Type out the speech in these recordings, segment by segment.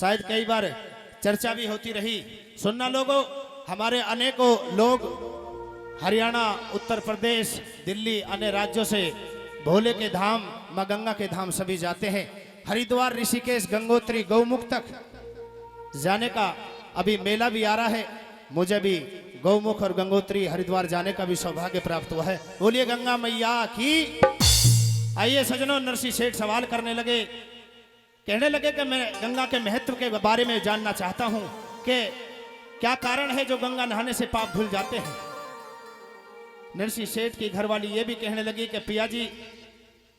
शायद कई बार चर्चा भी होती रही। सुनना लोगों, हमारे अनेकों लोग हरियाणा, उत्तर प्रदेश, दिल्ली, अन्य राज्यों से भोले के धाम, मां गंगा के धाम सभी जाते हैं। हरिद्वार, ऋषिकेश, गंगोत्री, गौमुख तक जाने का अभी मेला भी आ रहा है। मुझे भी गौमुख और गंगोत्री, हरिद्वार जाने का भी सौभाग्य प्राप्त हुआ है। बोलिए गंगा मैया की। आइए सजनों, नरसिंह सेठ सवाल करने लगे, कहने लगे कि मैं गंगा के महत्व के बारे में जानना चाहता हूं कि क्या कारण है जो गंगा नहाने से पाप धुल जाते हैं। नरसिंह सेठ की घरवाली ये भी कहने लगी कि पिया जी,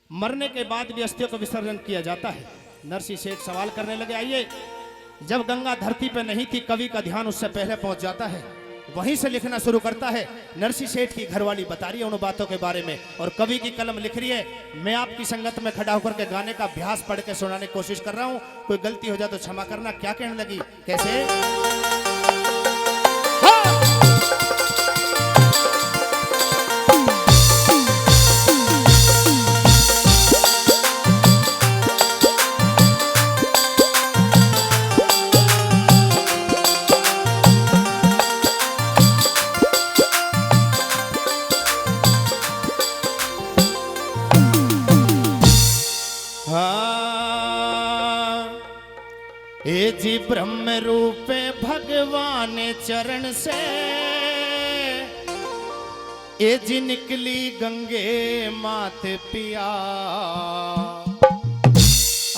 मरने के बाद भी अस्थियों को विसर्जन किया जाता है। नरसिंह सेठ सवाल करने लगे, आइए, जब गंगा धरती पर नहीं थी, कवि का ध्यान उससे पहले पहुंच जाता है, वहीं से लिखना शुरू करता है। नरसिंह सेठ की घरवाली बता रही है उन बातों के बारे में और कवि की कलम लिख रही है। मैं आपकी संगत में खड़ा होकर के गाने का अभ्यास पढ़ के सुनाने की कोशिश कर रहा हूं। कोई गलती हो जाए तो क्षमा करना। क्या कहने लगी, कैसे? ए जी ब्रह्म रूपे भगवान चरण से, ए जी निकली गंगे मात पिया।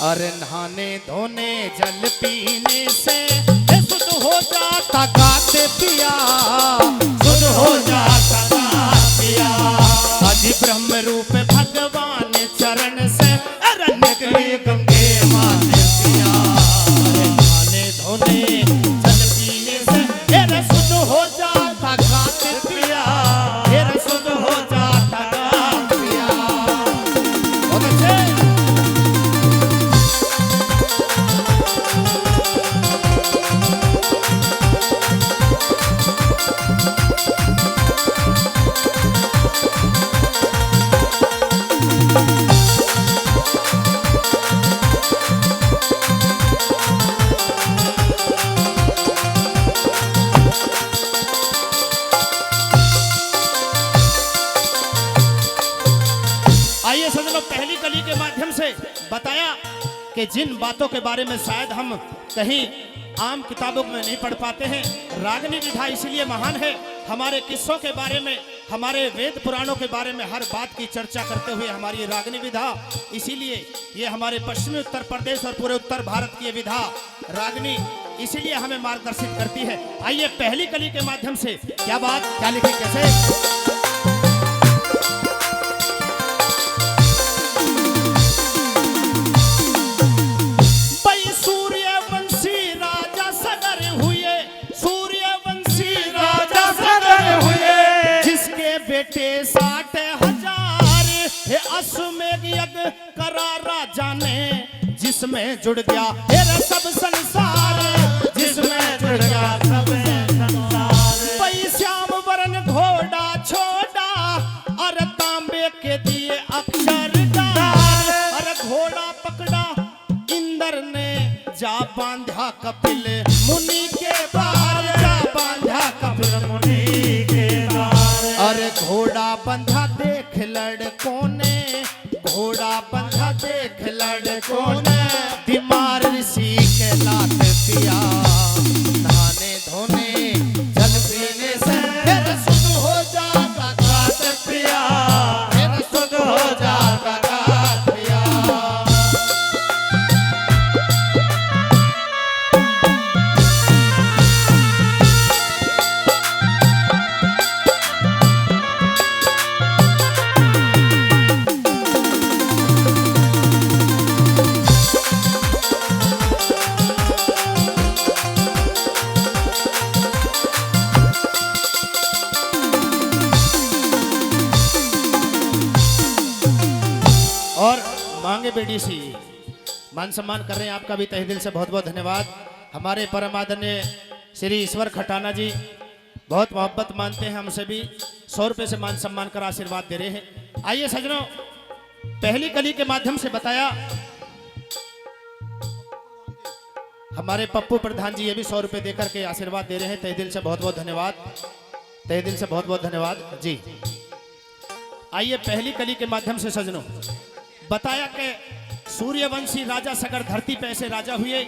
अरे नहाने धोने जल पीने से शुद्ध हो जाता गात पिया, शुद्ध हो जाता गात पिया। अजी ब्रह्म रूपे भगवान चरण से, अरे निकली गंगे मात पिया। धोने जल पीने से तेरा शुद्ध हो जाता गात पिया, तेरा शुद्ध हो जाता गात पिया। बहुत अच्छे। आइए सजनों, पहली कली के माध्यम से बताया कि जिन बातों के बारे में शायद हम कहीं आम किताबों में नहीं पढ़ पाते हैं, रागनी विधा इसलिए महान है। हमारे किस्सों के बारे में, हमारे वेद पुराणों के बारे में हर बात की चर्चा करते हुए हमारी रागनी विधा, इसीलिए ये हमारे पश्चिमी उत्तर प्रदेश और पूरे उत्तर भारत की विधा रागनी इसीलिए हमें मार्गदर्शित करती है। आइए पहली कली के माध्यम से क्या बात, क्या लिखी, कैसे? बेटे 60,000 अश्वमेध यज्ञ करा राजा ने, जिसमें जुड़ गया तेरा सब संसार, जिसमें जुड़ गया सब संसार। पई श्याम वरण घोड़ा छोड़ा, और तांबे के दिए अक्षर डार। और घोड़ा पकड़ा इंद्र ने, जा बांधा कपिल मुनि के बार, जा बांधा कपिल मुनि के बार। अरे घोड़ा बंधा देख लड़कों ने, घोड़ा बंधा देख लड़कों ने, बीमार ऋषि के लात पिया। नहाने धोने जल पीने से फिर शुद्ध हो जाता गात पिया, फिर शुद्ध हो जाता गात पिया। और मांगे बेटी सी मान सम्मान कर रहे हैं, आपका भी तहे दिल से बहुत बहुत धन्यवाद। हमारे परम आदरणीय श्री ईश्वर खटाना जी बहुत मोहब्बत मानते हैं हमसे भी, 100 रुपये से मान सम्मान कर आशीर्वाद दे रहे हैं। आइए सजनों, पहली कली के माध्यम से बताया हमारे पप्पू प्रधान जी ये भी 100 रुपए देकर के आशीर्वाद दे रहे हैं। तहे दिल से बहुत बहुत धन्यवाद, तहे दिल से बहुत बहुत धन्यवाद जी। आइए पहली कली के माध्यम से सजनों बताया कि सूर्यवंशी राजा सगर धरती पे ऐसे राजा हुए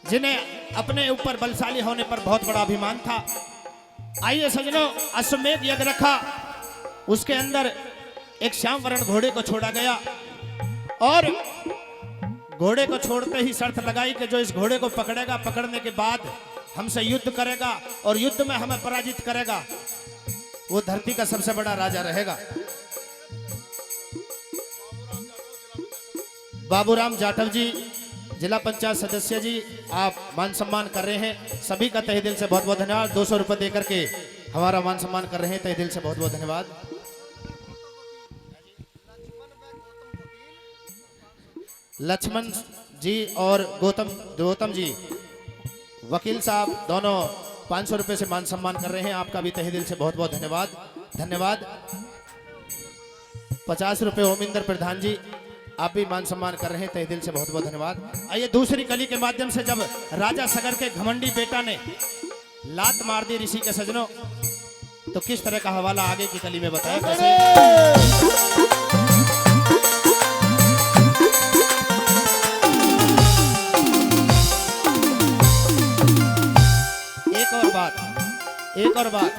जिन्हें अपने ऊपर बलशाली होने पर बहुत बड़ा अभिमान था। आइए सजनों, अश्वमेध यज्ञ रखा, उसके अंदर एक श्याम वर्ण घोड़े को छोड़ा गया और घोड़े को छोड़ते ही शर्त लगाई कि जो इस घोड़े को पकड़ेगा, पकड़ने के बाद हमसे युद्ध करेगा और युद्ध में हमें पराजित करेगा, वो धरती का सबसे बड़ा राजा रहेगा। बाबूराम जाटव जी, जिला पंचायत सदस्य जी, आप मान सम्मान कर रहे हैं। सभी का तहे दिल से बहुत बहुत धन्यवाद। 200 रुपए देकर के हमारा मान सम्मान कर रहे हैं, तहे दिल से बहुत बहुत धन्यवाद। लक्ष्मण जी और गौतम जी वकील साहब दोनों 500 रुपए से मान सम्मान कर रहे हैं। आपका भी तहे दिल से बहुत बहुत धन्यवाद। धन्यवाद। 50 रुपए ओमिंदर प्रधान जी, आप भी मान सम्मान कर रहे हैं, तहे दिल से बहुत बहुत धन्यवाद। आइए दूसरी कली के माध्यम से जब राजा सगर के घमंडी बेटा ने लात मार दी ऋषि के सजनों, तो किस तरह का हवाला आगे की कली में बताया कैसे। एक और बात,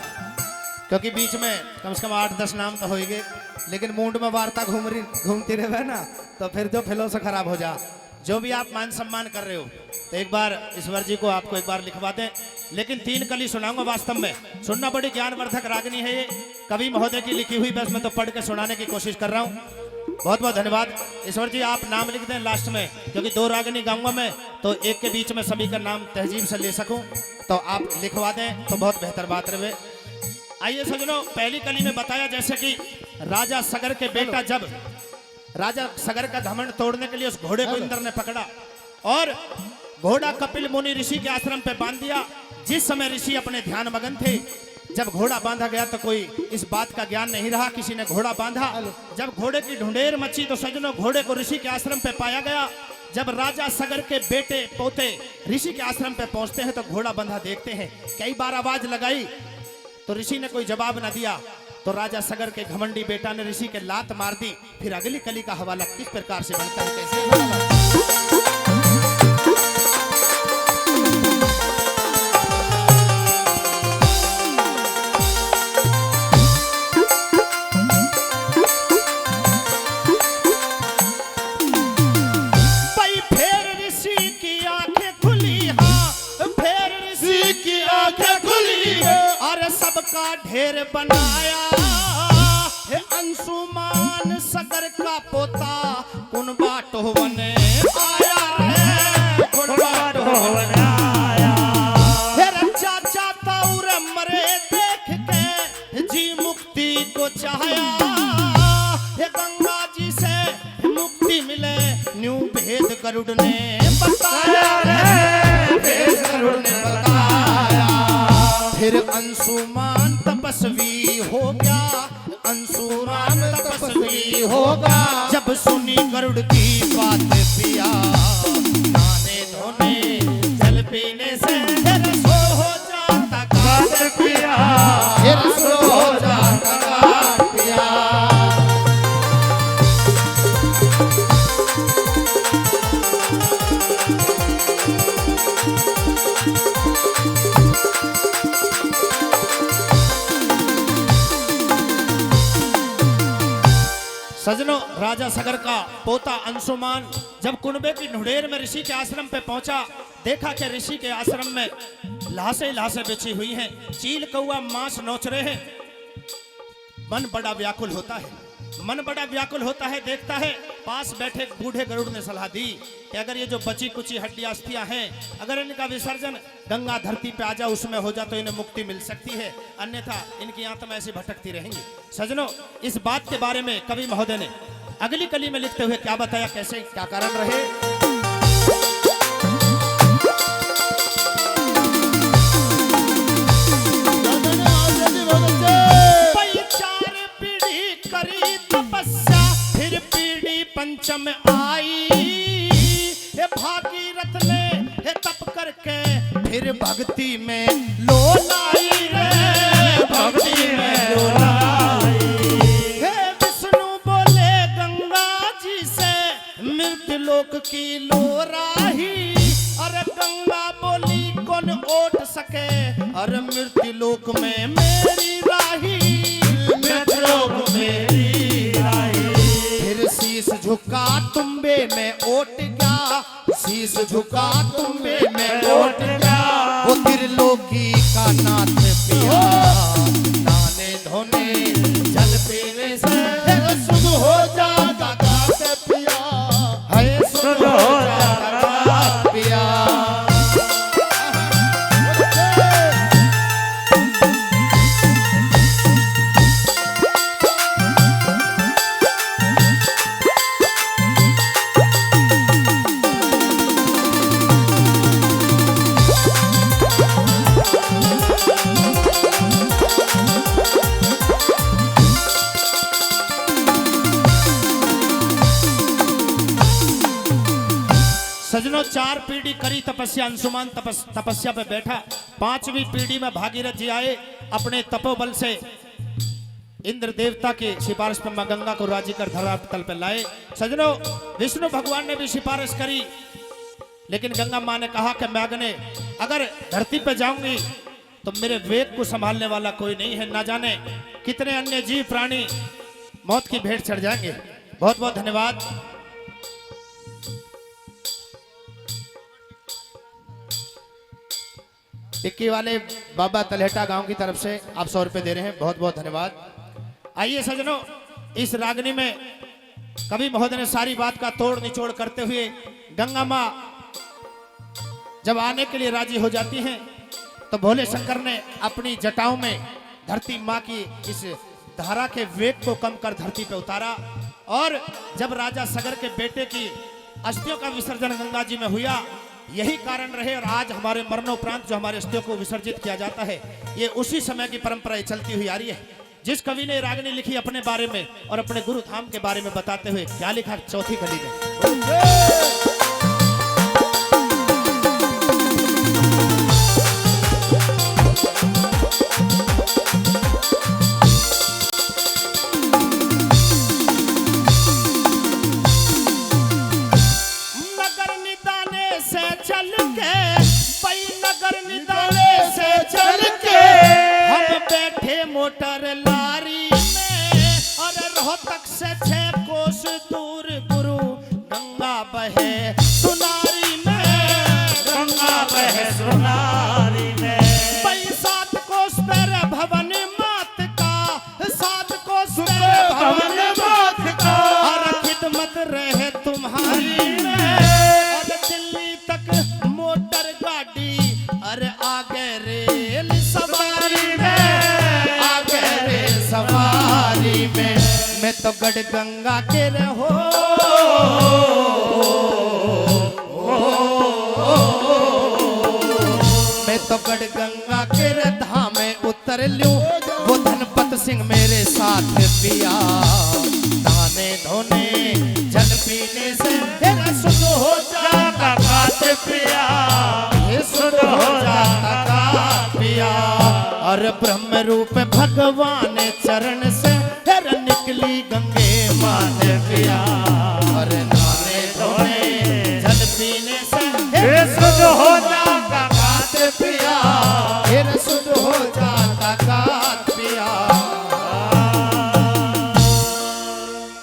क्योंकि बीच में कम से कम 8-10 नाम तो हो ही गए, लेकिन मूड में वार्ता घूमती रहे ना, तो फिर जो फिलो से खराब हो जा। जो भी आप मान सम्मान कर रहे हो तो एक बार ईश्वर जी को आपको एक बार लिखवा दें। लेकिन 3 कली सुनाऊंगा, वास्तव में सुनना, बड़ी ज्ञानवर्धक रागनी है ये, कवि महोदय की लिखी हुई, बस मैं तो पढ़ के सुनाने की कोशिश कर रहा हूँ। बहुत बहुत धन्यवाद। ईश्वर जी आप नाम लिख दें लास्ट में, क्योंकि 2 रागनी गाऊंगा मैं, तो एक के बीच में सभी का नाम तहजीब से ले सकूं, तो आप लिखवा दें तो बहुत बेहतर बात रहे। आइए सजनों, पहली कली में बताया जैसे कि राजा सगर के बेटा, जब राजा सगर का घमंड तोड़ने के लिए उस घोड़े को इंद्र ने पकड़ा और घोड़ा कपिल मुनि ऋषि के आश्रम पे बांध दिया। जिस समय ऋषि अपने ध्यान मगन थे, जब घोड़ा बांधा गया तो कोई इस बात का ज्ञान नहीं रहा, किसी ने घोड़ा बांधा। जब घोड़े की ढूंढेर मची तो सजनों घोड़े को ऋषि के आश्रम पे पाया गया। जब राजा सगर के बेटे पोते ऋषि के आश्रम पे पहुंचते हैं तो घोड़ा बंधा देखते हैं। कई बार आवाज लगाई तो ऋषि ने कोई जवाब न दिया, तो राजा सगर के घमंडी बेटा ने ऋषि के लात मार दी। फिर अगली कली का हवाला किस प्रकार से बनता है, कैसे का ढेर बनाया है अंशुमान सगर का पोता, कुन बाटो बने आया है, कुन बाटो बने आया। फिर चाचा तौर मरे देख के जी मुक्ति को चाहया है, गंगा जी से मुक्ति मिले न्यू भेद गरुड़ ने बताया रे, भेद गरुड़ ने बताया। फिर अंशुमान तपस्वी हो गया, अंशुमान तपस्वी होगा, जब सुनी गरुड़ की बात पिया, नहाने धोने जल पीने से फिर सो हो जाता काट पिया, फिर सो हो जाता काट पिया। सजनों, राजा सगर का पोता अंशुमान जब कुनबे की ढूंढेर में ऋषि के आश्रम पे पहुंचा, देखा कि ऋषि के आश्रम में लाशें लाशें बिछी हुई हैं, चील कौआ मांस नोच रहे हैं। मन बड़ा व्याकुल होता है, मन बड़ा व्याकुल होता है। देखता है पास बैठे बूढ़े गरुड़ ने सलाह दी कि अगर ये जो बची कुची हड्डियां अस्थियां हैं, अगर इनका विसर्जन गंगा धरती पे आ जा, उसमें हो जा, तो इन्हें मुक्ति मिल सकती है, अन्यथा इनकी आत्मा ऐसी भटकती रहेंगी। सजनों, इस बात के बारे में कवि महोदय ने अगली कली में लिखते हुए क्या बताया, कैसे क्या कारण रहे। पंचम आई, हे भागीरथ ने फिर भक्ति में लोलाई रे, भक्ति में लोलाई। हे विष्णु बोले गंगा जी से मृत्यु लोक की लोराही। अरे गंगा बोली कौन ओट सके, अरे मृत्यु लोक में मेरी राही, मृत्यु लोक मेरी राही। फिर शीश झुका तुम्बे में ओट गया, शीश झुका तुम्बे में ओट गया। वो त्रिलोकी का नाथ पिया, नाने धोने जल पीने से शुद्ध हो जाता नाथ पिया, है शुद्ध हो जाता नाथ पिया। सजनों, 4 पीढ़ी करी तपस्या, अंशुमान तपस्या पे बैठा। 5वीं पीढ़ी में भागीरथ जी आए, अपने तपोबल से इंद्र देवता के सिफारिश पर मां गंगा को राजी कर धरातल पर लाए। सजनों, विष्णु भगवान ने भी सिफारिश करी, लेकिन गंगा मां ने कहा कि मैं अगर धरती पे जाऊंगी तो मेरे वेग को संभालने वाला कोई नहीं है, ना जाने कितने अन्य जीव प्राणी मौत की भेंट चढ़ जाएंगे। बहुत बहुत धन्यवाद। टिक्की वाले बाबा तलहटा गांव की तरफ से आप 100 रुपए दे रहे हैं, बहुत बहुत धन्यवाद। आइए सजनों, इस रागनी में कवि महोदय ने सारी बात का तोड़ निचोड़ करते हुए गंगा माँ जब आने के लिए राजी हो जाती हैं तो भोले शंकर ने अपनी जटाओं में धरती माँ की इस धारा के वेग को कम कर धरती पे उतारा। और जब राजा सगर के बेटे की अस्थियों का विसर्जन गंगा जी में हुआ, यही कारण रहे और आज हमारे मरणोपरांत जो हमारे अस्थियों को विसर्जित किया जाता है, ये उसी समय की परंपरा चलती हुई आ रही है। जिस कवि ने रागनी लिखी अपने बारे में और अपने गुरु धाम के बारे में बताते हुए, क्या लिखा 4थी कली में? मोटर लारी में और रोहतक से 6 कोस दूर गुरु गंगा बहे सुनारी में, गंगा बहे सुनारी में। 7 कोस पर भवन मात का, 7 कोस पर भवन मात का। और खिदमत रहे तुम्हारी में, और दिल्ली तक मोटर गाड़ी, अरे आगे रेल सवारी में, सवारी में। मैं तो गढ़ गंगा के रहो, मैं तो गढ़ गंगा के धाम में उतर लूं। वो धनपत सिंह मेरे साथ पिया, दाने धोने जल पीने से तेरा शुद्ध हो जाता काट पिया, ये शुद्ध हो जाता काट पिया। और ब्रह्म रूप भगवान चरण से फिर निकली गंगे मान पिया, और नाने धोने जल पीने से शुद्ध हो जाता काट पिया।